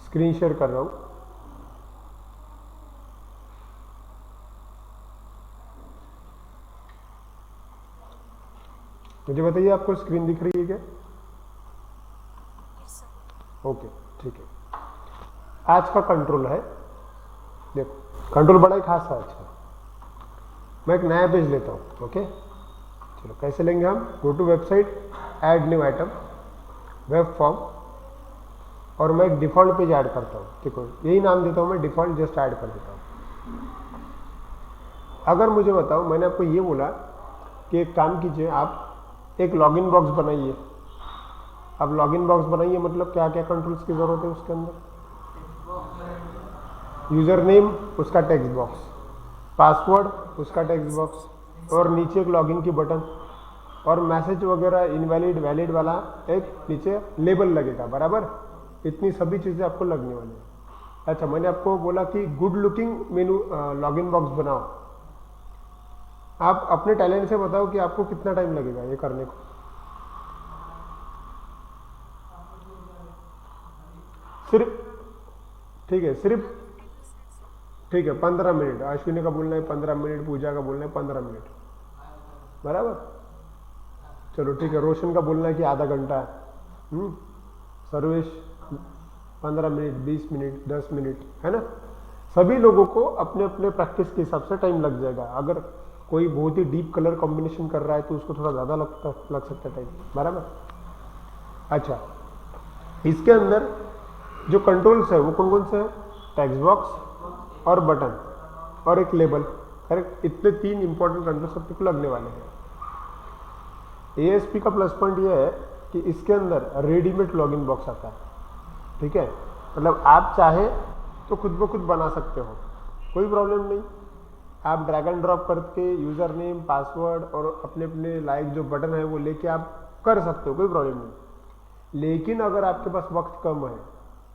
Screen share कर रहा हूँ। मुझे बताइए आपको स्क्रीन दिख रही है क्या? ओके, ठीक है। आज का कंट्रोल है, देखो कंट्रोल बड़ा ही खास है आज का। मैं एक नया पेज लेता हूँ। ओके, चलो कैसे लेंगे हम? Go to website, add new item, web form, और मैं एक डिफ़ॉल्ट पेज ऐड करता हूँ। देखो यही नाम देता हूँ मैं, डिफ़ॉल्ट जस्ट ऐड कर देता हूँ। अगर मुझे बताओ, मैंने आपको ये बोला कि एक काम कीजिए, आप एक लॉगिन बॉक्स बनाइए। अब लॉगिन बॉक्स बनाइए मतलब क्या क्या कंट्रोल्स की ज़रूरत है उसके अंदर? यूज़र नेम उसका टेक्स्ट बॉक्स, पासवर्ड उसका टेक्स्ट बॉक्स, और नीचे एक लॉगिन की बटन, और मैसेज वगैरह इनवैलिड वैलिड वाला एक नीचे लेबल लगेगा, बराबर। इतनी सभी चीज़ें आपको लगने वाली है। अच्छा, मैंने आपको बोला कि गुड लुकिंग मेनू लॉगिन बॉक्स बनाओ। आप अपने टैलेंट से बताओ कि आपको कितना टाइम लगेगा ये करने को। सिर्फ, ठीक है, सिर्फ ठीक है 15 मिनट। अश्विनी का बोलना है 15 मिनट, पूजा का बोलना है 15 मिनट, बराबर। चलो ठीक है, रोशन का बोलना है कि आधा घंटा, सर्वेश 15 मिनट, 20 मिनट, 10 मिनट, है ना। सभी लोगों को अपने अपने प्रैक्टिस के हिसाब से टाइम लग जाएगा। अगर कोई बहुत ही डीप कलर कॉम्बिनेशन कर रहा है तो उसको थोड़ा ज़्यादा लग सकता है टाइम, बराबर। अच्छा, इसके अंदर जो कंट्रोल्स है वो कौन कौन से हैं? टेक्स्ट बॉक्स और बटन और एक लेबल, करेक्ट। इतने 3 इंपॉर्टेंट कंट्रोल्स अपने को लगने वाले हैं। ASP का प्लस पॉइंट ये है कि इसके अंदर रेडीमेड लॉगिन बॉक्स आता है, ठीक है। मतलब आप चाहे तो खुद ब खुद बना सकते हो, कोई प्रॉब्लम नहीं। आप ड्रैग एंड ड्रॉप करके यूज़र नेम, पासवर्ड और अपने अपने लाइक जो बटन है वो लेके आप कर सकते हो, कोई प्रॉब्लम नहीं। लेकिन अगर आपके पास वक्त कम है,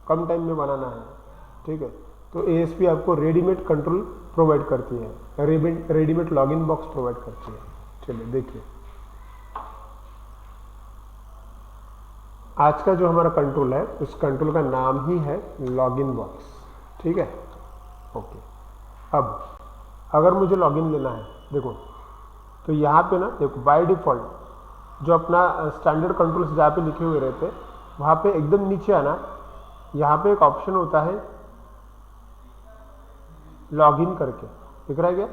कम टाइम में बनाना है, ठीक है, तो ASP आपको रेडीमेड कंट्रोल प्रोवाइड करती है, रेडीमेड लॉगिन बॉक्स प्रोवाइड करती है। चलिए देखिए, आज का जो हमारा कंट्रोल है उस कंट्रोल का नाम ही है लॉगिन बॉक्स, ठीक है। ओके, अब अगर मुझे लॉगिन लेना है, देखो तो यहाँ पे ना, देखो बाय डिफ़ॉल्ट जो अपना स्टैंडर्ड कंट्रोल्स जहाँ पे लिखे हुए रहते हैं वहाँ पे एकदम नीचे आना, यहाँ पे एक ऑप्शन होता है लॉगिन करके, दिख रहा है क्या?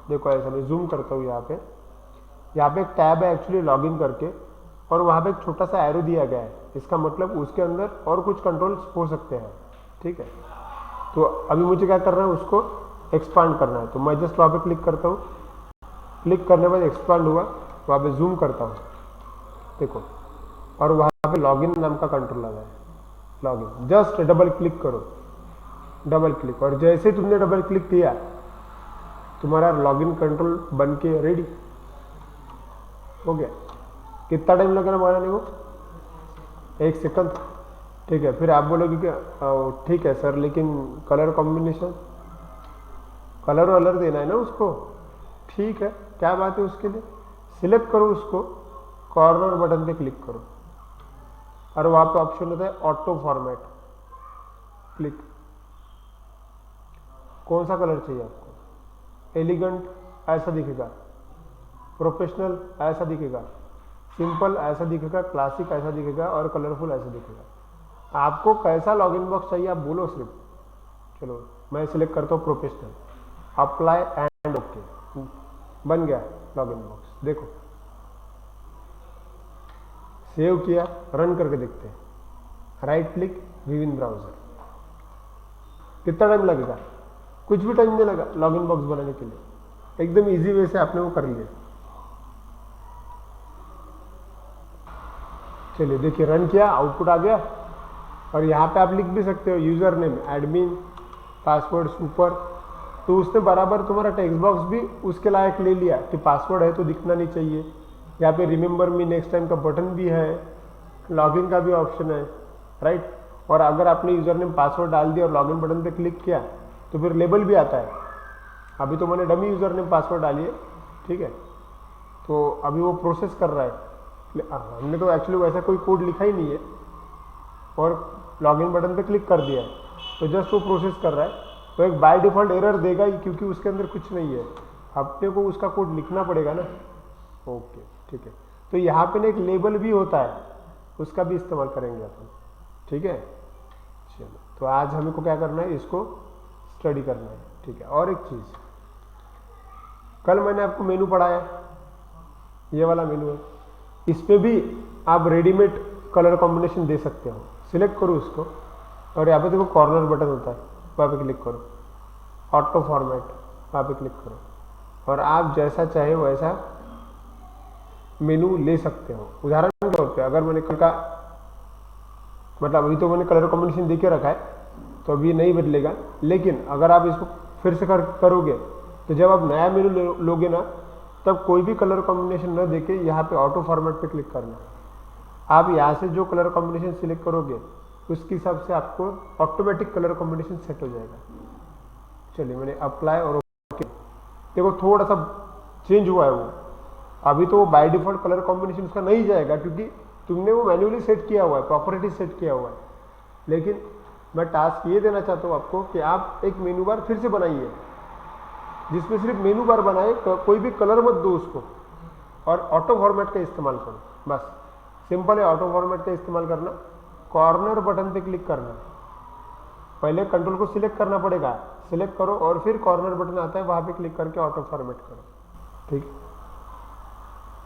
देखो ऐसा, मैं जूम करता हूँ यहाँ पे एक टैब है एक्चुअली लॉगिन करके, और वहाँ पे एक छोटा सा एरो दिया गया है। इसका मतलब उसके अंदर और कुछ कंट्रोल्स हो सकते हैं, ठीक है। तो अभी मुझे क्या करना है, उसको एक्सपांड करना है। तो मैं जस्ट वहाँ पे क्लिक करता हूँ, क्लिक करने के बाद एक्सपांड हुआ, वहाँ पे जूम करता हूँ, देखो, और वहाँ पे लॉगिन नाम का कंट्रोल लगा है, लॉगिन। जस्ट डबल क्लिक करो, डबल क्लिक, और जैसे तुमने डबल क्लिक किया तुम्हारा लॉगिन कंट्रोल बन के रेडी हो गया। कितना टाइम लग रहा है बनाने को? 1 सेकंड, ठीक है। फिर आप बोलोगे कि ठीक है सर, लेकिन कलर कॉम्बिनेशन, कलर वलर देना है ना उसको, ठीक है, क्या बात है। उसके लिए सिलेक्ट करो उसको, कॉर्नर बटन पे क्लिक करो, और वहाँ पे ऑप्शन होता है ऑटो फॉर्मेट, क्लिक। कौन सा कलर चाहिए आपको? एलिगेंट ऐसा दिखेगा, प्रोफेशनल ऐसा दिखेगा, सिंपल ऐसा दिखेगा, क्लासिक ऐसा दिखेगा, और कलरफुल ऐसा दिखेगा। आपको कैसा लॉगिन बॉक्स चाहिए आप बोलो सिर्फ। चलो मैं सिलेक्ट करता हूँ प्रोफेशनल, अप्लाई एंड ओके, बन गया लॉगिन बॉक्स। देखो सेव किया, रन करके देखते हैं। राइट क्लिक, व्यू इन ब्राउजर। कितना टाइम लगेगा? कुछ भी टाइम नहीं लगा लॉगिन बॉक्स बनाने के लिए, एकदम इजी वे से आपने वो कर लिया। चलिए देखिए, रन किया, आउटपुट आ गया, और यहाँ पे आप लिख भी सकते हो user name admin, password super. तो उसने बराबर तुम्हारा टेक्स्ट बॉक्स भी उसके लायक ले लिया कि पासवर्ड है तो दिखना नहीं चाहिए। यहाँ पे रिमेंबर मी नेक्स्ट टाइम का बटन भी है, लॉगिन का भी ऑप्शन है, राइट। और अगर आपने यूजर नेम पासवर्ड डाल दिया और लॉगिन बटन पे क्लिक किया तो फिर लेबल भी आता है। अभी तो मैंने डमी यूजर नेम पासवर्ड डाली है, ठीक है, तो अभी वो प्रोसेस कर रहा है। हमने तो एक्चुअली वैसा कोई कोड लिखा ही नहीं है, और लॉगिन बटन पे क्लिक कर दिया है, तो जस्ट वो प्रोसेस कर रहा है, तो एक बाय डिफॉल्ट एरर देगा ही, क्योंकि उसके अंदर कुछ नहीं है, अपने को उसका कोड लिखना पड़ेगा ना। ओके ठीक है, तो यहाँ पे ना एक लेबल भी होता है, उसका भी इस्तेमाल करेंगे अपन, ठीक है। चलो, तो आज हमें को क्या करना है, इसको स्टडी करना है, ठीक है। और एक चीज़, कल मैंने आपको मेनू पढ़ाया, ये वाला मेनू है, इस पे भी आप रेडीमेड कलर कॉम्बिनेशन दे सकते हो। सिलेक्ट करो उसको, और यहाँ पे देखो कॉर्नर बटन होता है, वहाँ पे क्लिक करो, ऑटो फॉर्मेट, वहाँ पे क्लिक करो, और आप जैसा चाहे वैसा मेनू ले सकते हो। उदाहरण के तौर पे अगर मैंने कल का, मतलब अभी तो मैंने कलर कॉम्बिनेशन दे के रखा है, तो अभी नहीं बदलेगा, लेकिन अगर आप इसको फिर से करोगे, तो जब आप नया मेनू लोगे ना, तब कोई भी कलर कॉम्बिनेशन न देके यहाँ पे ऑटो फॉर्मेट पे क्लिक करना है। आप यहाँ से जो कलर कॉम्बिनेशन सिलेक्ट करोगे, उसके हिसाब से आपको ऑटोमेटिक कलर कॉम्बिनेशन सेट हो जाएगा। चलिए, मैंने अप्लाई और ओके, देखो थोड़ा सा चेंज हुआ है वो। अभी तो बाय डिफॉल्ट कलर कॉम्बिनेशन उसका नहीं जाएगा, क्योंकि तुमने वो मैन्युअली सेट किया हुआ है, प्रॉपर्टी सेट किया हुआ है। लेकिन मैं टास्क ये देना चाहता हूँ आपको कि आप एक मेनू बार फिर से बनाइए, जिसमें सिर्फ मेनू बार बनाए, कोई भी कलर मत दो उसको, और ऑटो फॉर्मेट का इस्तेमाल करो। बस सिंपल है, ऑटो फॉर्मेट का इस्तेमाल करना। कॉर्नर बटन पे क्लिक करना, पहले कंट्रोल को सिलेक्ट करना पड़ेगा, सिलेक्ट करो और फिर कॉर्नर बटन आता है, वहां पे क्लिक करके ऑटो फॉर्मेट करो, ठीक।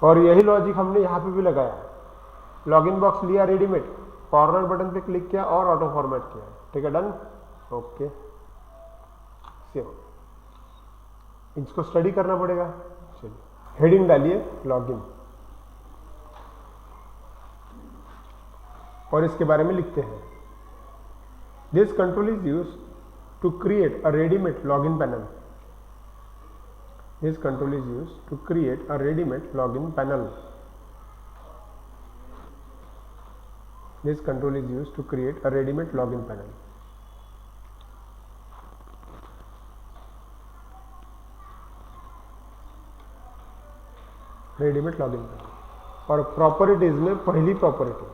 और यही लॉजिक हमने यहाँ पे भी लगाया। लॉगिन बॉक्स लिया रेडीमेड, कॉर्नर बटन पे क्लिक किया और ऑटो फॉर्मेट किया, ठीक है, डन। Okay, save. इसको स्टडी करना पड़ेगा। चलिए, हेडिंग डालिए लॉगिन, और इसके बारे में लिखते हैं। This control is use to create a readymade login panel. This control is use to create a readymade login panel. This control is use to create a readymade login panel. Readymade login panel. और properties में पहली property,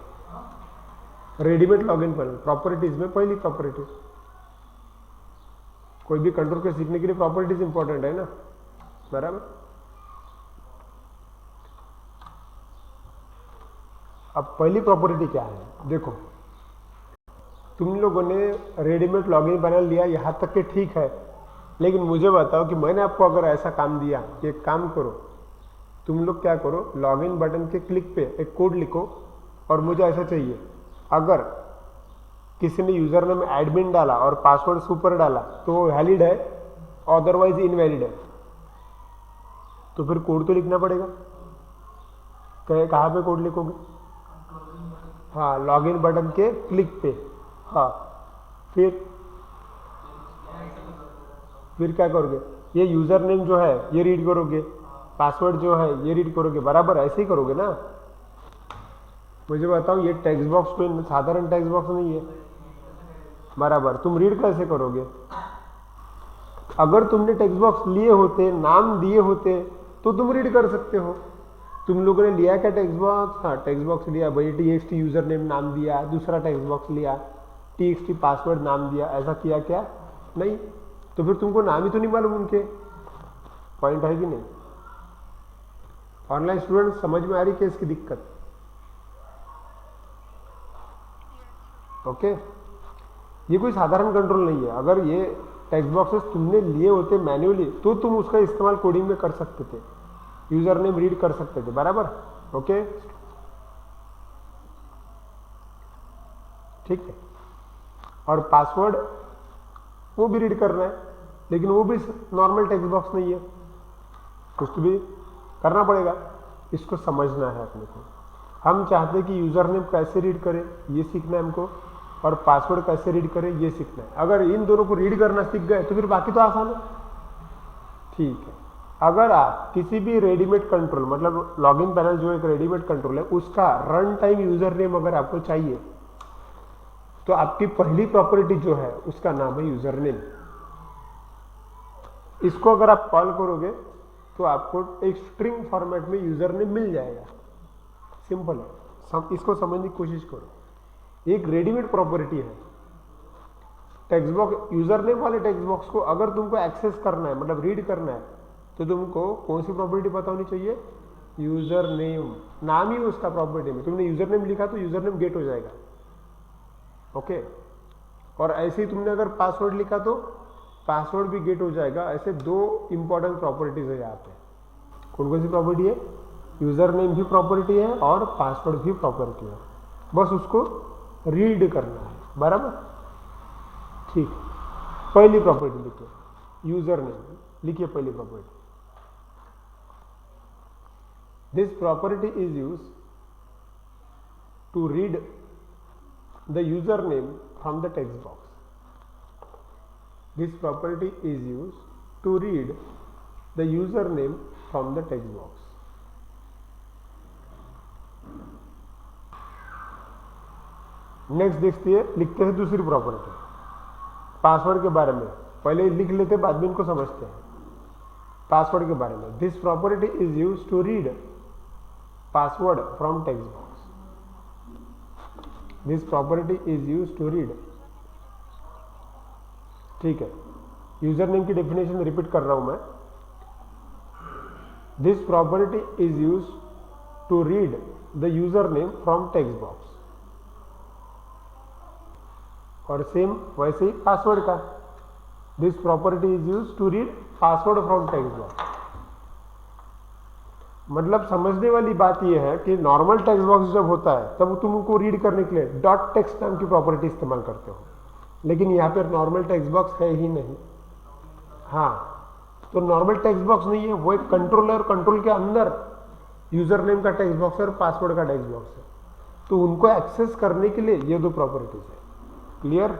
readymade login panel properties में पहली property. कोई भी control को सीखने के लिए प्रॉपर्टीज इंपॉर्टेंट है ना, बराबर। अब पहली प्रॉपर्टी क्या है, देखो, तुम लोगों ने रेडीमेड लॉगिन पैनल लिया, यहां तक कि ठीक है, लेकिन मुझे बताओ कि मैंने आपको अगर ऐसा काम दिया कि एक काम करो, तुम लोग क्या करो, लॉगिन बटन के क्लिक पे एक कोड लिखो, और मुझे ऐसा चाहिए, अगर किसी ने यूजर नेम एडमिन डाला और पासवर्ड सुपर डाला तो वो वैलिड है, अदरवाइज इनवैलिड है। तो फिर कोड तो लिखना पड़ेगा। कहाँ पे कोड लिखोगे? हाँ, लॉगिन बटन के क्लिक पे। हाँ, फिर क्या करोगे, ये यूजर नेम जो है ये रीड करोगे, पासवर्ड जो है ये रीड करोगे, बराबर ऐसे ही करोगे ना। मुझे बताओ, ये टेक्स्ट बॉक्स कोई साधारण टेक्स्ट बॉक्स नहीं है, बराबर। तुम रीड कैसे करोगे? अगर तुमने टेक्स्ट बॉक्स लिए होते, नाम दिए होते, तो तुम रीड कर सकते हो। तुम लोगों ने लिया क्या टेक्स्ट बॉक्स? हाँ, टेक्स्ट बॉक्स लिया भाई, txt यूजर नेम नाम दिया, दूसरा टेक्स्ट बॉक्स लिया, txt पासवर्ड नाम दिया, ऐसा किया क्या? नहीं। तो फिर तुमको नाम ही तो नहीं मालूम उनके। पॉइंट है कि नहीं? ऑनलाइन स्टूडेंट समझ में आ रही है इसकी दिक्कत? ओके, ये कोई साधारण कंट्रोल नहीं है। अगर ये टेक्स्ट बॉक्सेस तुमने लिए होते मैन्युअली, तो तुम उसका इस्तेमाल कोडिंग में कर सकते थे, यूजर नेम रीड कर सकते थे, बराबर। ओके, ठीक है। और पासवर्ड वो भी रीड करना है, लेकिन वो भी नॉर्मल टेक्स्ट बॉक्स नहीं है, कुछ भी करना पड़ेगा। इसको समझना है अपने को। हम चाहते हैं कि यूजर नेम कैसे रीड करें, ये सीखना है हमको, और पासवर्ड कैसे रीड करें ये सीखना है। अगर इन दोनों को रीड करना सीख गए तो फिर बाकी तो आसान है, ठीक है। अगर आप किसी भी रेडीमेड कंट्रोल, मतलब लॉगिन पैनल जो एक रेडीमेड कंट्रोल है, उसका रन टाइम यूजर नेम अगर आपको चाहिए, तो आपकी पहली प्रॉपर्टी जो है उसका नाम है यूजर नेम। इसको अगर आप कॉल करोगे तो आपको एक स्ट्रिंग फॉर्मेट में यूजर नेम मिल जाएगा। सिंपल है, इसको समझने की कोशिश करो। एक रेडीमेड प्रॉपर्टी है। टेक्स्ट बॉक्स, यूजर नेम वाले टेक्स्ट बॉक्स को अगर तुमको एक्सेस करना है, मतलब रीड करना है, तो तुमको कौन सी प्रॉपर्टी पता होनी चाहिए? User name. नाम ही उसका प्रॉपर्टी में, तुमने यूजर नेम लिखा तो यूजर नेम गेट हो जाएगा। ओके, और ऐसे ही तुमने अगर पासवर्ड लिखा तो पासवर्ड भी गेट हो जाएगा। ऐसे दो इंपॉर्टेंट प्रॉपर्टीज है यहाँ पे। कौन कौन सी प्रॉपर्टी है? यूजर नेम भी प्रॉपर्टी है और पासवर्ड भी प्रॉपर्टी है, बस उसको रीड करना है, बराबर। ठीक, पहली प्रॉपर्टी लिखिए, यूजर नेम लिखिए पहली property. This property is use to read the user name from the text box. This property is used to read the username from the text box. Next देखते हैं, लिखते हैं दूसरी प्रॉपर्टी पासवर्ड के बारे में। पहले लिख लेते, बाद में इनको समझते हैं। पासवर्ड के बारे में, this property is use to read password from text box. This property is use to read, ठीक है। यूजर नेम की डेफिनेशन रिपीट कर रहा हूं मैं। This property is use to read the user name from text box. और same वैसे ही पासवर्ड का, this property is use to read password from text box. मतलब समझने वाली बात यह है कि नॉर्मल टेक्स्ट बॉक्स जब होता है तब तुम उनको रीड करने के लिए डॉट टेक्स्ट नाम की प्रॉपर्टी इस्तेमाल करते हो, लेकिन यहाँ पर नॉर्मल टेक्स्ट बॉक्स है ही नहीं। हाँ, तो नॉर्मल टेक्स्ट बॉक्स नहीं है, वो एक कंट्रोलर, कंट्रोल के अंदर यूजर नेम का टेक्स्ट बॉक्स है और पासवर्ड का टेक्स्ट बॉक्स है। तो उनको एक्सेस करने के लिए ये दो प्रॉपर्टीज है। क्लियर?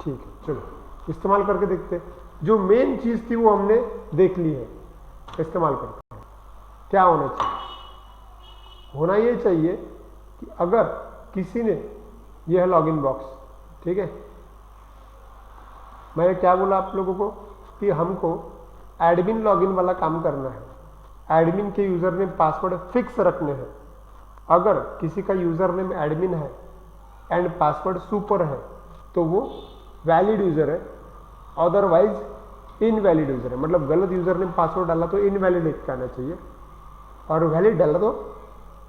ठीक है, चलो इस्तेमाल करके देखते हैं। जो मेन चीज थी वो हमने देख ली है, इस्तेमाल करते हैं। क्या होना चाहिए? होना ये चाहिए कि अगर किसी ने, यह है लॉगिन बॉक्स, ठीक है। मैंने क्या बोला आप लोगों को कि हमको एडमिन लॉगिन वाला काम करना है। एडमिन के यूजर नेम पासवर्ड फिक्स रखने हैं। अगर किसी का यूजर नेम एडमिन है एंड पासवर्ड सुपर है तो वो वैलिड यूजर है, अदरवाइज इनवैलिड यूजर है। मतलब गलत यूजर नेम पासवर्ड डाला तो इनवैलिड लिख के आना चाहिए और वैलिड डाला तो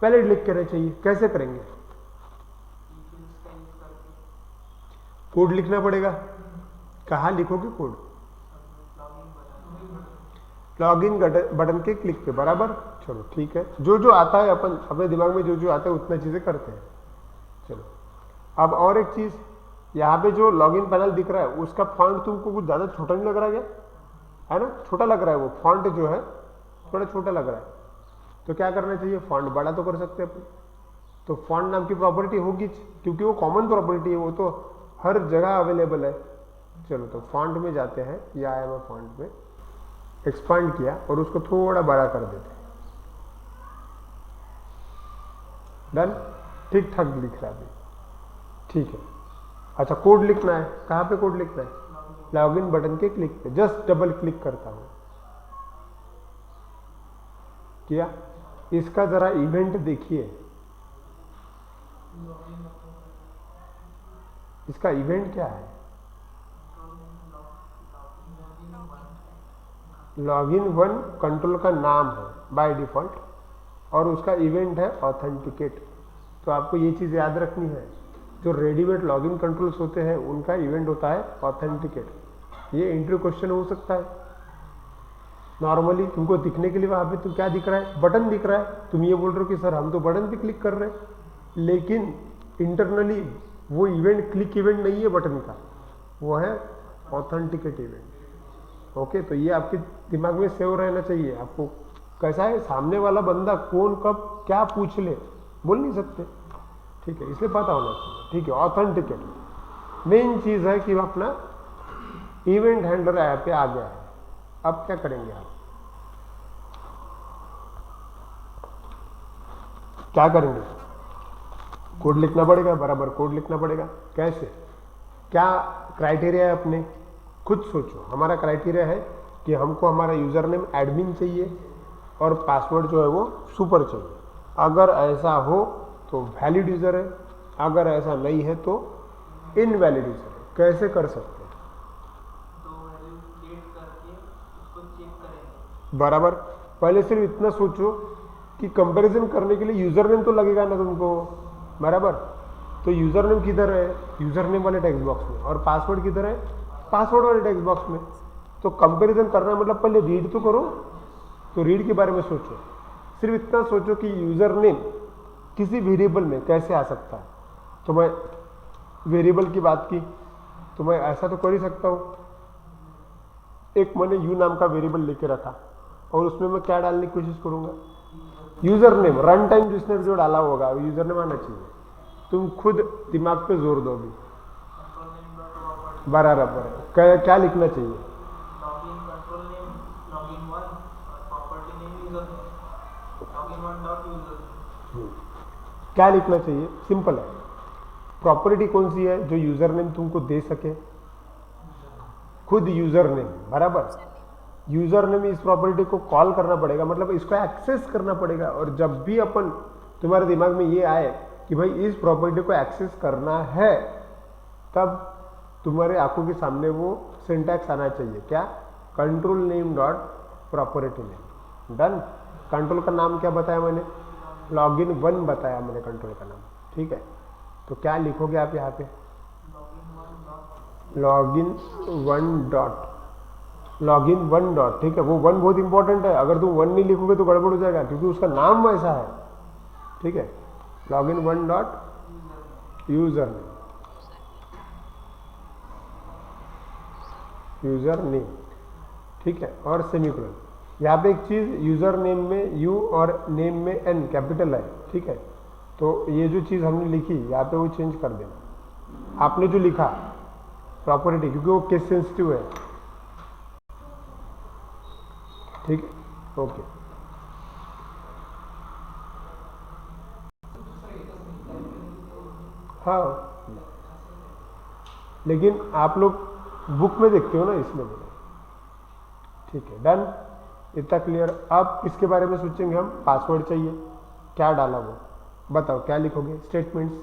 वैलिड लिख के आना चाहिए। कैसे करेंगे? कोड लिखना पड़ेगा। कहाँ लिखोगे कोड? लॉगिन बटन के क्लिक पे, बराबर। चलो ठीक है, जो जो आता है अपन अपने दिमाग में जो जो आता है उतना चीजें करते हैं। चलो अब और एक चीज, यहाँ पे जो लॉगिन पैनल दिख रहा है उसका फॉन्ट तुमको कुछ ज्यादा छोटा नहीं लग रहा है क्या? है ना, छोटा लग रहा है, वो फॉन्ट जो है थोड़ा छोटा लग रहा है। तो क्या करना चाहिए? फॉन्ट बड़ा तो कर सकते हैं अपन। तो फॉन्ट नाम की प्रॉपर्टी होगी, क्योंकि वो कॉमन प्रॉपर्टी है, वो तो हर जगह अवेलेबल है। चलो तो फॉन्ट में जाते हैं, या आया मैं फॉन्ट में, एक्सपांड किया और उसको थोड़ा बड़ा कर देते हैं। डन, ठीक ठाक दिख रहा है अभी, ठीक है। अच्छा, कोड लिखना है। कहाँ पे कोड लिखना है? लॉगिन बटन के क्लिक पे, जस्ट डबल क्लिक करता हूं। किया? इसका जरा इवेंट देखिए, इसका इवेंट क्या है? लॉगिन 1 कंट्रोल का नाम है बाय डिफॉल्ट और उसका इवेंट है ऑथेंटिकेट। तो आपको ये चीज याद रखनी है, जो रेडीमेड लॉगिन कंट्रोल्स होते हैं उनका इवेंट होता है ऑथेंटिकेट। ये इंटरव्यू क्वेश्चन हो सकता है। नॉर्मली तुमको दिखने के लिए वहां पे तो क्या दिख रहा है? बटन दिख रहा है। तुम ये बोल रहे हो कि सर हम तो बटन पे क्लिक कर रहे हैं, लेकिन इंटरनली वो इवेंट क्लिक इवेंट नहीं है बटन का, वो है ऑथेंटिकेट इवेंट। ओके, तो ये आपके दिमाग में सेव रहना चाहिए। आपको कैसा है, सामने वाला बंदा कौन कब क्या पूछ ले बोल नहीं सकते, ठीक है, इसलिए पता होना चाहिए। ठीक है, ऑथेंटिकेट मेन चीज है कि वो अपना इवेंट हैंडलर ऐप पे आ गया है। अब क्या करेंगे आप? क्या करेंगे? कोड लिखना पड़ेगा, बराबर कोड लिखना पड़ेगा। कैसे? क्या क्राइटेरिया है अपने? खुद सोचो। हमारा क्राइटेरिया है कि हमको हमारा यूजर नेम एडमिन चाहिए और पासवर्ड जो है वो सुपर चाहिए। अगर ऐसा हो तो वैलिड यूजर है, अगर ऐसा नहीं है तो इनवैलिडेशन कैसे कर सकते हैं? तो वैल्यू क्रिएट करके उसको चेक करेंगे। बराबर। पहले सिर्फ इतना सोचो कि कंपैरिजन करने के लिए यूजर नेम तो लगेगा ना तुमको, बराबर। तो यूजर नेम किधर है? यूजर नेम वाले टेक्स्ट बॉक्स में। और पासवर्ड किधर है? पासवर्ड वाले टेक्स्ट बॉक्स में। तो कंपैरिजन करना मतलब पहले रीड तो करो। तो रीड के बारे में सोचो, सिर्फ इतना सोचो कि यूजर नेम किसी वेरिएबल में कैसे आ सकता है। तो मैं वेरिएबल की बात की, तो मैं ऐसा तो कर ही सकता हूं, एक मैंने यू नाम का वेरिएबल लेके रखा और उसमें मैं क्या डालने की कोशिश करूंगा? User name. रन टाइम जिसने जो डाला होगा यूजर नेम आना चाहिए। तुम खुद दिमाग पे जोर दो भी। कंट्रोल नेम डॉट प्रॉपर्टी, बराबर। क्या लिखना चाहिए? लॉगिन कंट्रोल नेम लॉगिन 1 और property name user name login 1 dot user name. क्या लिखना चाहिए? सिंपल है। प्रॉपर्टी कौन सी है जो यूजर नेम तुमको दे सके? खुद यूजर नेम, बराबर। यूजर नेम इस प्रॉपर्टी को कॉल करना पड़ेगा, मतलब इसको एक्सेस करना पड़ेगा। और जब भी अपन तुम्हारे दिमाग में ये आए कि भाई इस प्रॉपर्टी को एक्सेस करना है, तब तुम्हारे आंखों के सामने वो सिंटैक्स आना चाहिए। क्या? Control name dot property name. Done. Control का नाम क्या बताया मैंने? लॉगिन 1 बताया मैंने कंट्रोल का नाम, ठीक है। तो क्या लिखोगे आप यहाँ पे? लॉगिन 1 डॉट, लॉगिन 1 डॉट, ठीक है। वो 1 बहुत इंपॉर्टेंट है, अगर तुम 1 नहीं लिखोगे तो गड़बड़ हो जाएगा, क्योंकि उसका नाम वैसा है, ठीक है। Login 1 dot user name, user name, ठीक है। और सेमीकोलन। यहाँ पे एक चीज, यूजर नेम में यू और नेम में एन कैपिटल है, ठीक है। तो ये जो चीज हमने लिखी यहाँ पे वो चेंज कर देना। आपने जो लिखा प्रॉपर्टी, क्योंकि वो केस सेंसिटिव है, ठीक है। ओके। हाँ, लेकिन आप लोग बुक में देखते हो ना, इसलिए बोले, ठीक है। डन। इतना क्लियर। अब इसके बारे में सोचेंगे हम। पासवर्ड चाहिए, क्या डाला वो बताओ, क्या लिखोगे? स्टेटमेंट्स।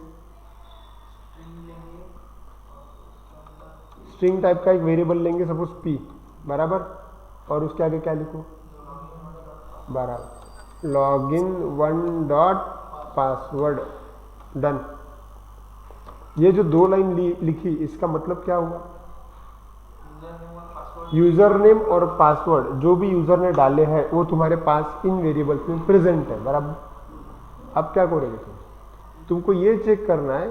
स्ट्रिंग टाइप का एक वेरिएबल लेंगे, सपोज पी, बराबर। और उसके आगे क्या लिखो? बराबर, लॉगिन 1 डॉट पासवर्ड। डन। ये जो 2 लाइन लिखी, इसका मतलब क्या हुआ? यूजर नेम और पासवर्ड जो भी यूजर ने डाले हैं वो तुम्हारे पास इन वेरिएबल्स में प्रेजेंट है, बराबर। अब क्या करोगे तुमको ये चेक करना है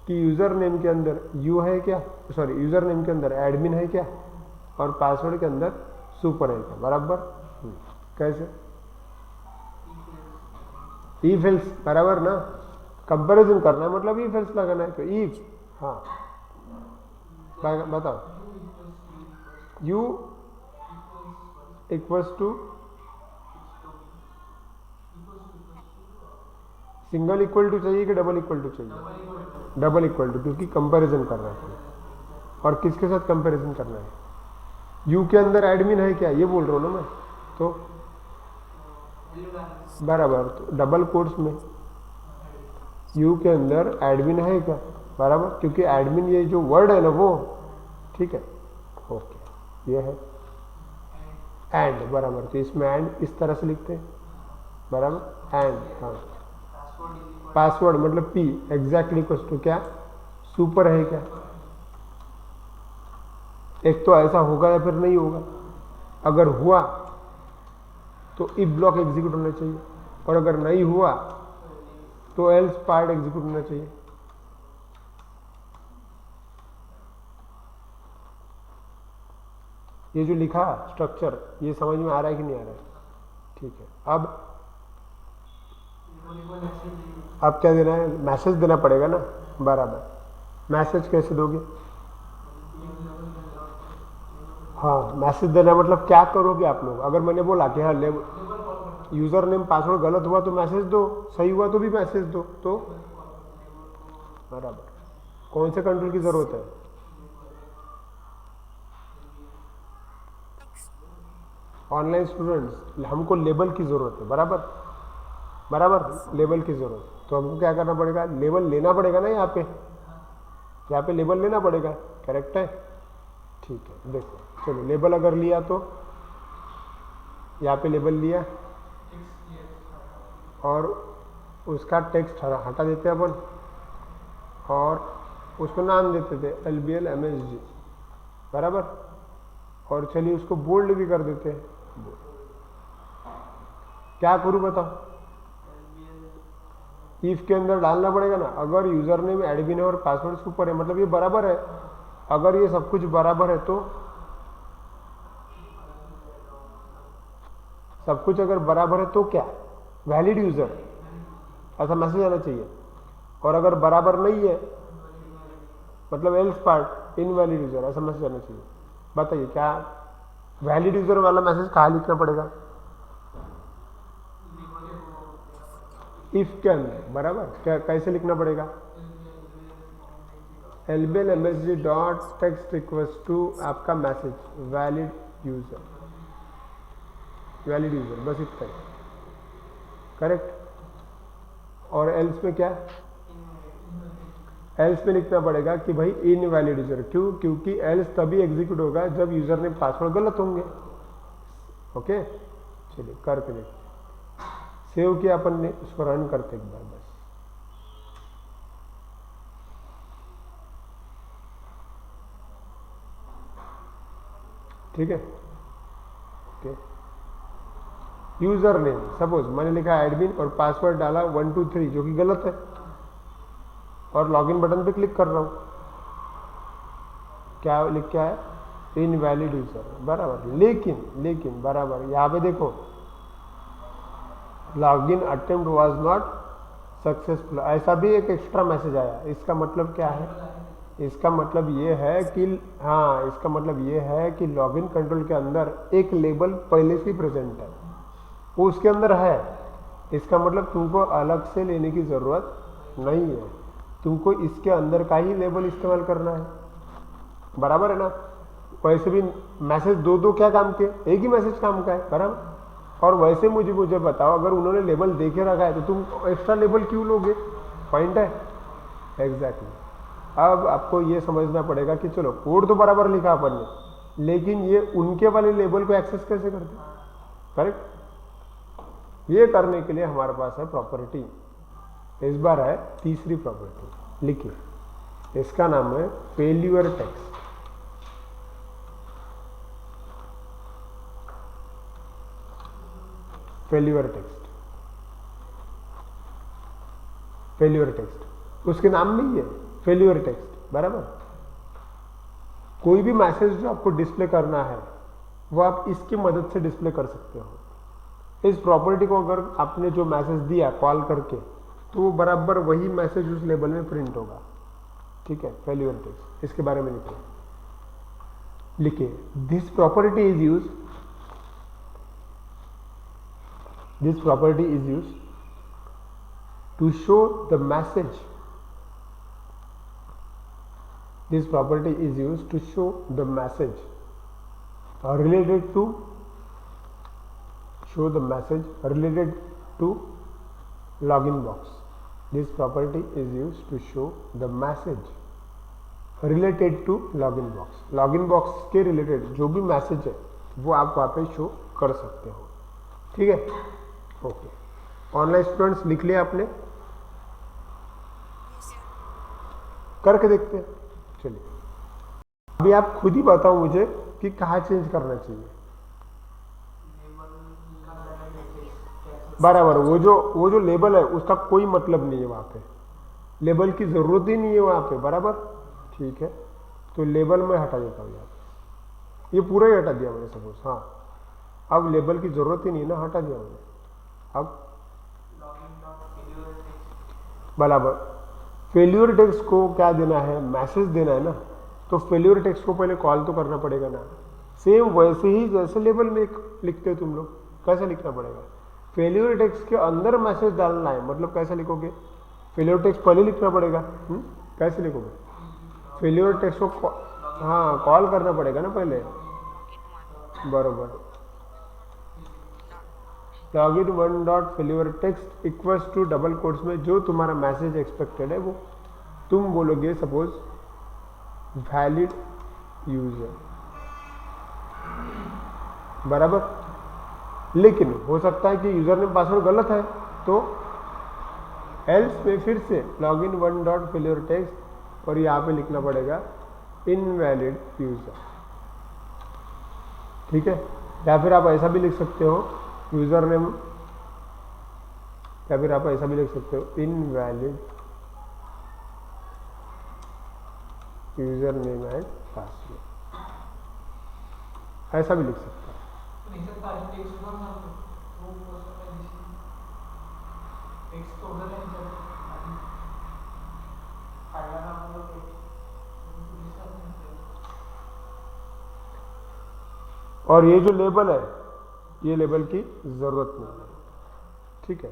कि यूजर नेम के अंदर यू है क्या, सॉरी, यूजर नेम के अंदर एडमिन है क्या, और पासवर्ड के अंदर सुपर है क्या, बराबर। कैसे? इफ एल्स, बराबर ना। कंपैरिजन करना है मतलब इफ एल्स लगाना है। तो इफ, हाँ बताओ, you equals to single equal to चाहिए कि डबल इक्वल टू चाहिए? डबल इक्वल टू, क्योंकि कंपैरिजन कर रहा है। और किसके साथ कंपैरिजन करना है? यू के अंदर एडमिन है क्या, ये बोल रहा हूं ना मैं। तो बराबर, तो डबल कोट्स में यू के अंदर एडमिन है क्या, बराबर, क्योंकि एडमिन ये जो वर्ड है ना वो, ठीक है। ओके, ये है एंड, बराबर। तो इसमें एंड इस तरह से लिखते हैं, बराबर। एंड, हाँ, पासवर्ड मतलब पी एग्जैक्टली इक्वल्स टू क्या, सुपर है क्या। एक तो ऐसा होगा या फिर नहीं होगा। अगर हुआ तो इफ ब्लॉक एग्जीक्यूट होना चाहिए, और अगर नहीं हुआ तो एल्स पार्ट एग्जीक्यूट होना चाहिए। ये जो लिखा स्ट्रक्चर, ये समझ में आ रहा है कि नहीं आ रहा है? ठीक है। अब क्या देना है? मैसेज देना पड़ेगा ना, बराबर। मैसेज कैसे दोगे? हाँ, मैसेज देना मतलब क्या करोगे आप लोग? अगर मैंने बोला कि हाँ यूजर नेम पासवर्ड गलत हुआ तो मैसेज दो, सही हुआ तो भी मैसेज दो, तो बराबर। कौन से कंट्रोल की जरूरत है? ऑनलाइन स्टूडेंट्स, हमको लेबल की जरूरत है, बराबर। बराबर, लेबल की जरूरत। तो हमको क्या करना पड़ेगा, लेबल लेना पड़ेगा ना, यहाँ पे लेबल लेना पड़ेगा, करेक्ट है। ठीक है, देखो चलो लेबल अगर लिया तो यहाँ पे लेबल लिया और उसका टेक्स्ट हटा देते हैं अपन और उसको नाम देते थे LBL MSG, बराबर। और चलिए उसको बोल्ड भी कर देते हैं। क्या करूँ बताओ, इफ के अंदर डालना पड़ेगा ना, अगर यूजर नेम एडमिन और पासवर्ड के ऊपर है, मतलब ये बराबर है। अगर ये सब कुछ बराबर है तो सब कुछ अगर बराबर है तो क्या, वैलिड यूजर ऐसा मैसेज आना चाहिए। और अगर बराबर नहीं है मतलब एल्स पार्ट इनवैलिड यूजर ऐसा मैसेज आना चाहिए। बताइए क्या वैलिड यूजर वाला मैसेज कहाँ लिखना पड़ेगा, इफ के अंदर, बराबर। क्या कैसे लिखना पड़ेगा, LBL MSG dot text request to आपका मैसेज वैलिड यूजर, बस इतना ही, करेक्ट। और एल्स में क्या, एल्स में लिखना पड़ेगा कि भाई इनवैलिड यूजर, क्यों, क्योंकि एल्स तभी एग्जीक्यूट होगा जब यूजर ने पासवर्ड गलत होंगे। ओके, चलिए करके देखते, सेव किया अपन ने, उसको रन करते एक बार बस। ठीक है, ओके। यूजर नेम सपोज मैंने लिखा एडमिन और पासवर्ड डाला 123 जो कि गलत है, और लॉगिन बटन पे क्लिक कर रहा हूं, क्या लिख क्या है, इनवैलिड यूजर, बराबर। लेकिन बराबर यहाँ पे देखो login attempt was not successful, ऐसा भी एक एक्स्ट्रा मैसेज आया। इसका मतलब क्या है, इसका मतलब ये है कि हाँ, इसका मतलब ये है कि लॉगिन कंट्रोल के अंदर एक लेबल पहले से प्रेजेंट है, वो उसके अंदर है। इसका मतलब तुमको अलग से लेने की जरूरत नहीं है, तुमको इसके अंदर का ही लेबल इस्तेमाल करना है, बराबर है ना। वैसे भी मैसेज दो क्या काम के, एक ही मैसेज काम का है, बराबर। और वैसे मुझे बताओ, अगर उन्होंने लेबल दे के रखा है तो तुम एक्स्ट्रा लेबल क्यों लोगे, पॉइंट है, एग्जैक्टली। अब आपको ये समझना पड़ेगा कि चलो कोड तो बराबर लिखा अपन ने, लेकिन ये उनके वाले लेबल को एक्सेस कैसे करते, करेक्ट। ये करने के लिए हमारे पास है प्रॉपर्टी, इस बार है तीसरी प्रॉपर्टी, लिखिए, इसका नाम है फेल्यूर टेक्स्ट। फेल्यूर टेक्स्ट उसके नाम में ही है, फेल्यूर टेक्स्ट, बराबर। कोई भी मैसेज जो आपको डिस्प्ले करना है वो आप इसकी मदद से डिस्प्ले कर सकते हो। इस प्रॉपर्टी को अगर आपने जो मैसेज दिया कॉल करके, तो वो बराबर वही मैसेज उस लेबल में प्रिंट होगा, ठीक है। फेल्यूर टेक्स्ट, इसके बारे में लिखिए, this property is use to show the message. This property is used to show the message related to login box. This property is used to show the message related to login box. login box के related जो भी message है वो आप वहाँ पे show कर सकते हो, ठीक है, ओके। ऑनलाइन स्टूडेंट्स लिख लिया आपने, करके देखते हैं। चलिए अभी आप खुद ही बताओ मुझे कि कहाँ चेंज करना चाहिए, बराबर। वो जो लेबल है उसका कोई मतलब नहीं है, वहाँ पे लेबल की जरूरत ही नहीं है वहाँ पे, बराबर, ठीक है। तो लेबल में हटा देता हूँ, ये पूरा ही हटा दिया मैंने सपोज, हाँ। अब लेबल की जरूरत ही नहीं है ना, हटा दिया मैंने। अब बराबर फेल्यूर टेक्स्ट को क्या देना है, मैसेज देना है ना, तो फेल्यूर टेक्स्ट को पहले कॉल तो करना पड़ेगा ना। सेम वैसे ही जैसे लेबल में लिखते हो तुम लोग, कैसे लिखना पड़ेगा, फेल्यूर टेक्स्ट के अंदर मैसेज डालना है, मतलब कैसे लिखोगे, फेल्यूर टेक्स्ट पहले लिखना पड़ेगा, कैसे लिखोगे, फेल्यूर टेक्स्ट को हाँ कॉल करना पड़ेगा ना पहले, बराबर। Login one dot fill your text equals to double quotes में जो तुम्हारा मैसेज एक्सपेक्टेड है वो तुम बोलोगे सपोज वैलिड यूजर, बराबर। लेकिन हो सकता है कि यूजर नेम पासवर्ड गलत है, तो एल्स में फिर से login one dot fill your text और यहाँ पे लिखना पड़ेगा इनवैलिड यूजर, ठीक है। या फिर आप ऐसा भी लिख सकते हो यूजर नेम, या फिर आप ऐसा भी लिख सकते हो invalid user name and password, ऐसा भी लिख सकते हो। और ये जो लेबल है ये लेबल की जरूरत नहीं है, ठीक है।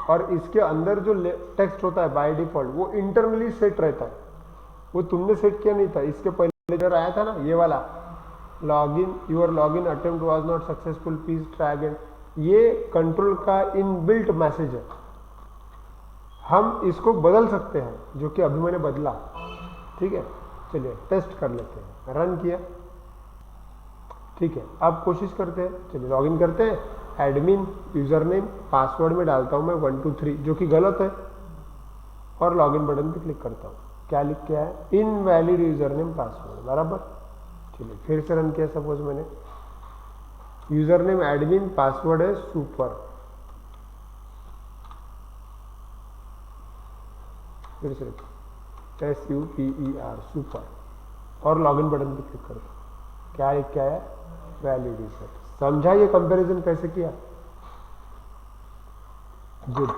और इसके अंदर जो टेक्स्ट होता है बाय डिफॉल्ट वो इंटरनली सेट रहता है, वो तुमने सेट किया नहीं था। इसके पहले जो आया था ना ये वाला login your login attempt was not successful please try again, ये कंट्रोल का इनबिल्ट मैसेज है। हम इसको बदल सकते हैं जो कि अभी मैंने बदला, ठीक है। चलिए टेस्ट कर लेते हैं, रन किया, ठीक है। अब कोशिश करते हैं, चलिए लॉगिन करते हैं। एडमिन यूजर नेम पासवर्ड में डालता हूं मैं 1 2 3 जो कि गलत है और लॉगिन बटन पे क्लिक करता हूं। क्या लिख के आया? इनवैलिड यूजर नेम पासवर्ड, बराबर। चलिए फिर से रन किया, सपोज मैंने यूजर नेम एडमिन, पासवर्ड है सुपर, फिर से SUPER सुपर और लॉगिन बटन पे क्लिक करता हूं। क्या लिख के आया? Valid user. समझा ये कंपैरिजन कैसे किया? गुड।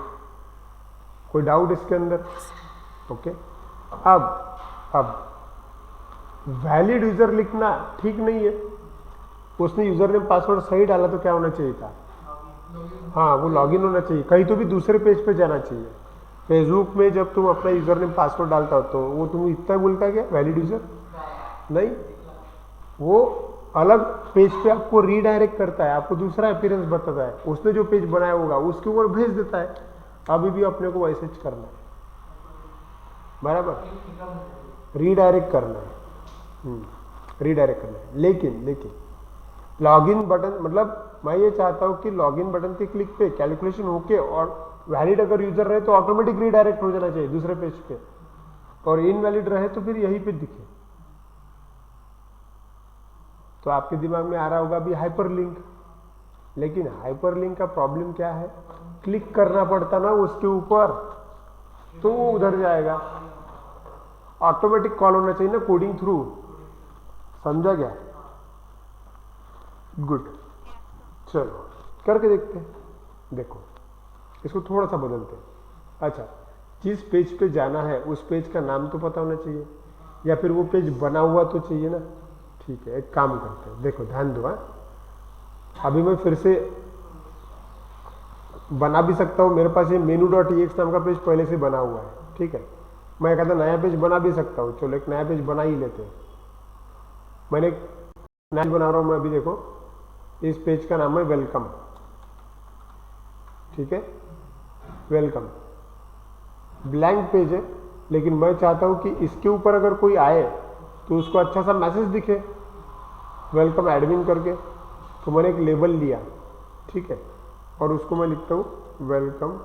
कोई डाउट इसके अंदर? ओके। अब वैलिड यूजर लिखना ठीक नहीं है, उसने यूजर नेम पासवर्ड सही डाला तो क्या होना चाहिए था? हाँ, वो लॉगिन होना चाहिए, कहीं तो भी दूसरे पेज पे जाना चाहिए। फेसबुक में जब तुम अपना यूजर नेम पासवर्ड डालता हो तो वो तुम इतना बोलता है क्या वैलिड यूजर? नहीं, वो अलग पेज पे आपको रीडायरेक्ट करता है, आपको दूसरा अपीयरेंस बताता है, उसने जो पेज बनाया होगा उसके ऊपर भेज देता है। अभी भी अपने को वैसे करना है, बराबर, रीडायरेक्ट करना है, रीडायरेक्ट करना है। लेकिन लॉगिन बटन, मतलब मैं ये चाहता हूं कि लॉगिन बटन के क्लिक पे कैलकुलेशन होके और वैलिड अगर यूजर रहे तो ऑटोमेटिक रीडायरेक्ट हो जाना चाहिए दूसरे पेज पे, और इनवैलिड रहे तो फिर यहीं पे दिखे। तो आपके दिमाग में आ रहा होगा अभी हाइपरलिंक, लेकिन हाइपरलिंक का प्रॉब्लम क्या है? क्लिक करना पड़ता ना उसके ऊपर, तो वो उधर जाएगा। ऑटोमेटिक कॉल होना चाहिए ना कोडिंग थ्रू, समझा क्या? गुड। चलो करके देखते हैं। देखो इसको थोड़ा सा बदलते हैं। अच्छा, जिस पेज पे जाना है उस पेज का नाम तो पता होना चाहिए, या फिर वो पेज बना हुआ तो चाहिए ना। ठीक है, एक काम करते हैं, देखो ध्यान दो। अभी मैं फिर से बना भी सकता हूँ, मेरे पास ये menu.ex नाम का पेज पहले से बना हुआ है, ठीक है। मैं कहता नया पेज बना भी सकता हूँ, चलो एक नया पेज बना ही लेते हैं। मैंने एक नया बना रहा हूँ मैं अभी, देखो इस पेज का नाम है वेलकम, ठीक है, वेलकम। ब्लैंक पेज है, लेकिन मैं चाहता हूं कि इसके ऊपर अगर कोई आए तो उसको अच्छा सा मैसेज दिखे वेलकम एडमिन करके। तो मैंने एक लेबल लिया, ठीक है, और उसको मैं लिखता हूं वेलकम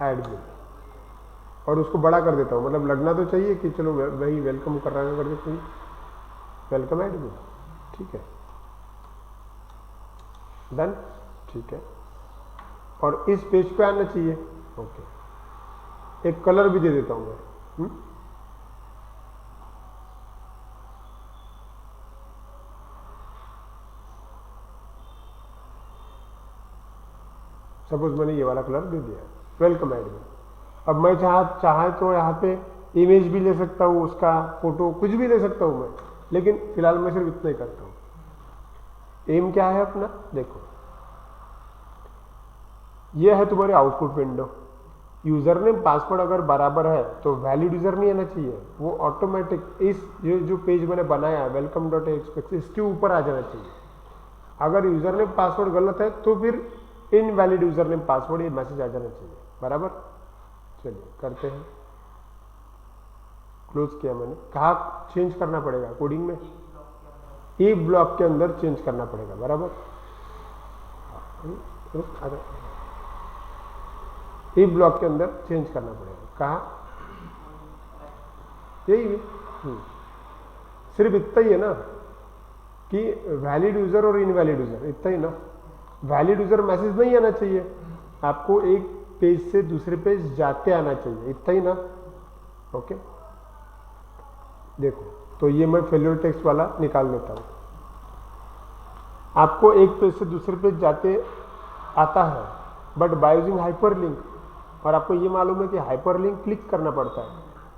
एडमिन, और उसको बड़ा कर देता हूं, मतलब लगना तो चाहिए कि चलो वही वेलकम कर रहा है करके कोई, वेलकम एडमिन, ठीक है, डन, ठीक है। और इस पेज पे आना चाहिए, ओके। एक कलर भी दे देता हूं मैं, सपोज मैंने ये वाला कलर दे दिया, वेलकम एडमिन। अब मैं चाहे तो यहाँ पे इमेज भी ले सकता हूँ, उसका फोटो कुछ भी ले सकता हूँ मैं, लेकिन फिलहाल मैं सिर्फ इतना ही करता हूँ। एम क्या है अपना? देखो ये है तुम्हारी output window. User name password अगर बराबर है तो वैलिड यूजर नहीं आना चाहिए, वो ऑटोमेटिक इस जो पेज मैंने बनाया welcome.ax इसके ऊपर आ जाना चाहिए। अगर यूजर नेम पासवर्ड गलत है तो फिर इनवैलिड यूजर नेम पासवर्ड, ये मैसेज आ जाना चाहिए, बराबर। चलिए करते हैं, क्लोज किया मैंने। कहाँ चेंज करना पड़ेगा कोडिंग में? ई ब्लॉक के अंदर चेंज करना पड़ेगा, बराबर। ई ब्लॉक के अंदर चेंज करना पड़ेगा। कहाँ? यही है। सिर्फ इतना ही है ना कि वैलिड यूजर और इनवैलिड यूजर, इतना ही ना। वैलिड यूजर मैसेज नहीं आना चाहिए, आपको एक पेज से दूसरे पेज जाते आना चाहिए, इतना ही ना। ओके, देखो तो ये मैं फेल्योर टेक्स्ट वाला निकाल लेता हूं। आपको एक पेज से दूसरे पेज जाते आता है, बट बाय यूजिंग हाइपरलिंक, और आपको ये मालूम है कि हाइपरलिंक क्लिक करना पड़ता है।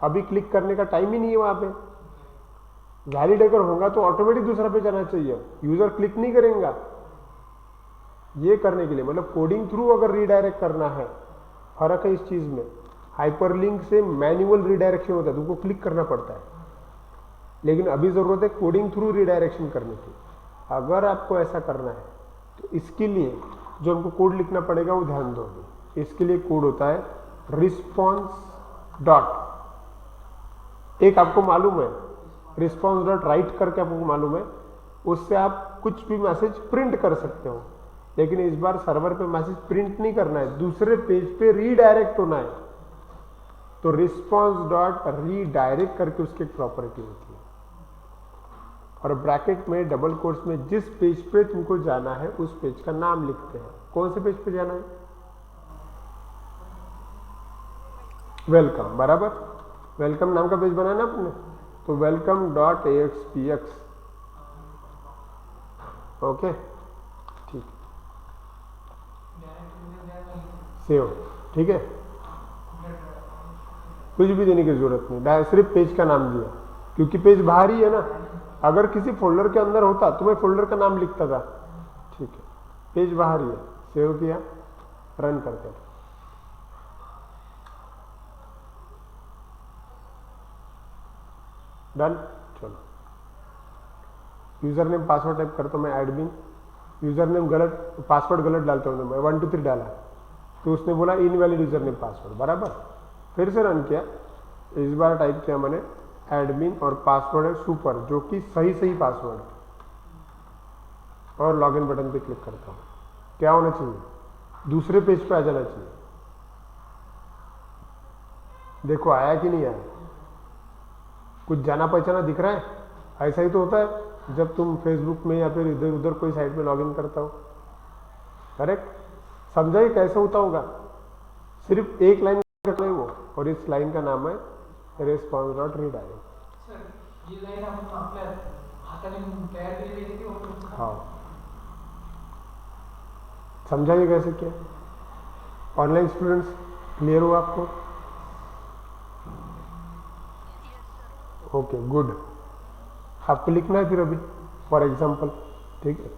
अभी क्लिक करने का टाइम ही नहीं है वहां पे। वैलिड अगर होगा तो ऑटोमेटिक दूसरा पेज आना चाहिए, यूजर क्लिक नहीं करेगा। ये करने के लिए मतलब कोडिंग थ्रू अगर रीडायरेक्ट करना है, फर्क है इस चीज में। हाइपरलिंक से मैन्युअल रीडायरेक्शन होता है, तुमको क्लिक करना पड़ता है, लेकिन अभी जरूरत है कोडिंग थ्रू रीडायरेक्शन करने की। अगर आपको ऐसा करना है तो इसके लिए जो हमको कोड लिखना पड़ेगा वो ध्यान दो। इसके लिए कोड होता है रिस्पॉन्स डॉट, एक आपको मालूम है रिस्पॉन्स डॉट राइट करके आपको मालूम है, उससे आप कुछ भी मैसेज प्रिंट कर सकते हो। लेकिन इस बार सर्वर पे मैसेज प्रिंट नहीं करना है, दूसरे पेज पे रीडायरेक्ट होना है। तो रिस्पॉन्स डॉट रीडायरेक्ट करके उसकी एक प्रॉपर्टी होती है, और ब्रैकेट में डबल कोट्स में जिस पेज पे तुमको जाना है उस पेज का नाम लिखते हैं। कौन से पेज पे जाना है? वेलकम, बराबर। वेलकम नाम का पेज बनाना आपने, तो वेलकम डॉट axpx। ओके, ठीक, सेव, ठीक है। कुछ भी देने की जरूरत नहीं, सिर्फ पेज का नाम दिया, क्योंकि पेज बाहर ही है ना। अगर किसी फोल्डर के अंदर होता तो मैं फोल्डर का नाम लिखता था, ठीक है। पेज बाहर ही है, सेव किया, रन करते हैं। डन, चलो। यूजर नेम पासवर्ड टाइप करता हूं मैं, एडमिन। यूजर नेम गलत, पासवर्ड गलत डालता हूं मैं, 1 2 3 डाला तो उसने बोला इनवैलिड यूजर नेम पासवर्ड, बराबर। फिर से रन किया, इस बार टाइप किया मैंने एडमिन और पासवर्ड है सुपर, जो कि सही पासवर्ड है, और लॉगिन बटन पे क्लिक करता हूं। क्या होना चाहिए? दूसरे पेज पे आ जाना चाहिए। देखो आया कि नहीं आया? कुछ जाना पहचाना दिख रहा है? ऐसा ही तो होता है जब तुम फेसबुक में या फिर इधर उधर कोई साइट में लॉगिन करता हो, करेक्ट। समझाइए कैसे होता होगा? सिर्फ एक लाइन है वो, और इस लाइन का नाम है रिस्पॉन्स डॉट रीडायरेक्ट। सर ये लाइन आपण आपल्या हाताने तयार केलेली आहे की? हाँ, समझाइए कैसे किया। ऑनलाइन स्टूडेंट्स क्लियर हुआ आपको? Okay, good. आपको लिखना है फिर अभी फॉर एग्जांपल, ठीक है।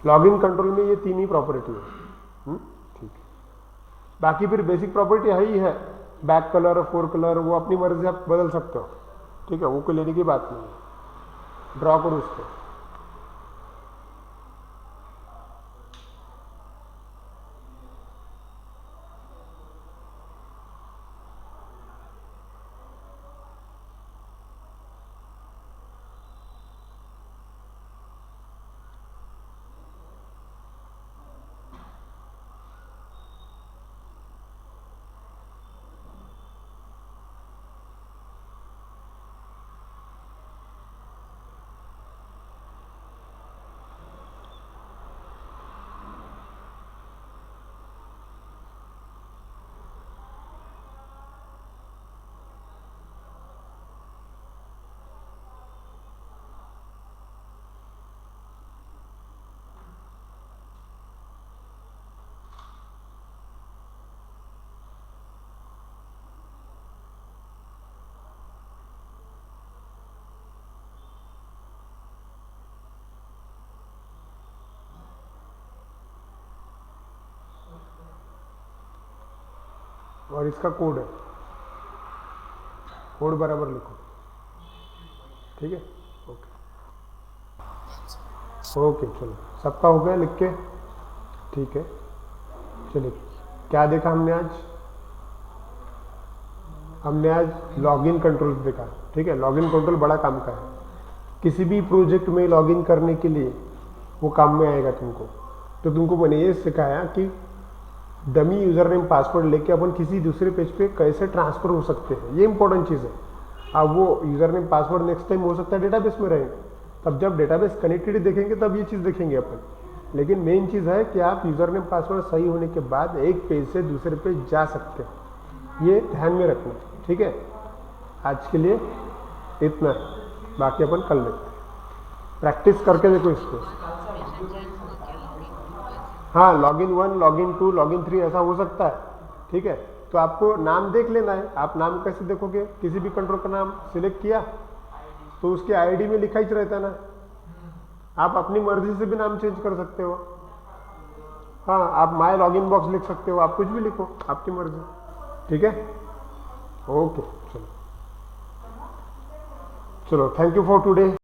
लॉगिन कंट्रोल में ये तीन ही प्रॉपर्टी है, ठीक है। बाकी फिर बेसिक प्रॉपर्टी है ही है, बैक कलर, फोर कलर, वो अपनी मर्जी से आप बदल सकते हो, ठीक है। वो कोई लेने की बात नहीं है। ड्रॉ करो उसको। और इसका कोड है, कोड बराबर लिखो, ठीक है। ओके ओके, चलो सबका हो गया लिख के, ठीक है। चलिए, क्या देखा हमने आज? हमने आज लॉगिन कंट्रोल देखा। ठीक है, लॉगिन कंट्रोल बड़ा काम का है। किसी भी प्रोजेक्ट में लॉगिन करने के लिए वो काम में आएगा तुमको। तो तुमको मैंने ये सिखाया कि डमी यूजर नेम पासवर्ड लेके अपन किसी दूसरे पेज पे कैसे ट्रांसफर हो सकते हैं, ये इंपॉर्टेंट चीज़ है। अब वो user name password next time हो सकता है डेटाबेस में रहेंगे, तब जब डेटाबेस कनेक्टेड देखेंगे तब ये चीज़ देखेंगे अपन। लेकिन मेन चीज़ है कि आप यूजर नेम पासवर्ड सही होने के बाद एक पेज से दूसरे पेज जा सकते हैं, ये ध्यान में रखना। ठीक है, आज के लिए इतना है, बाकी अपन कल देखते हैं। प्रैक्टिस करके देखो इसको। हाँ, लॉगिन 1, लॉगिन 2, लॉगिन 3 ऐसा हो सकता है। ठीक है, तो आपको नाम देख लेना है। आप नाम कैसे देखोगे? किसी भी कंट्रोल का नाम सिलेक्ट किया तो उसके आईडी में लिखा ही रहता है ना। आप अपनी मर्जी से भी नाम चेंज कर सकते हो। हाँ, आप माय लॉगिन बॉक्स लिख सकते हो, आप कुछ भी लिखो, आपकी मर्जी। ठीक है, ओके, चलो चलो, थैंक यू फॉर टुडे।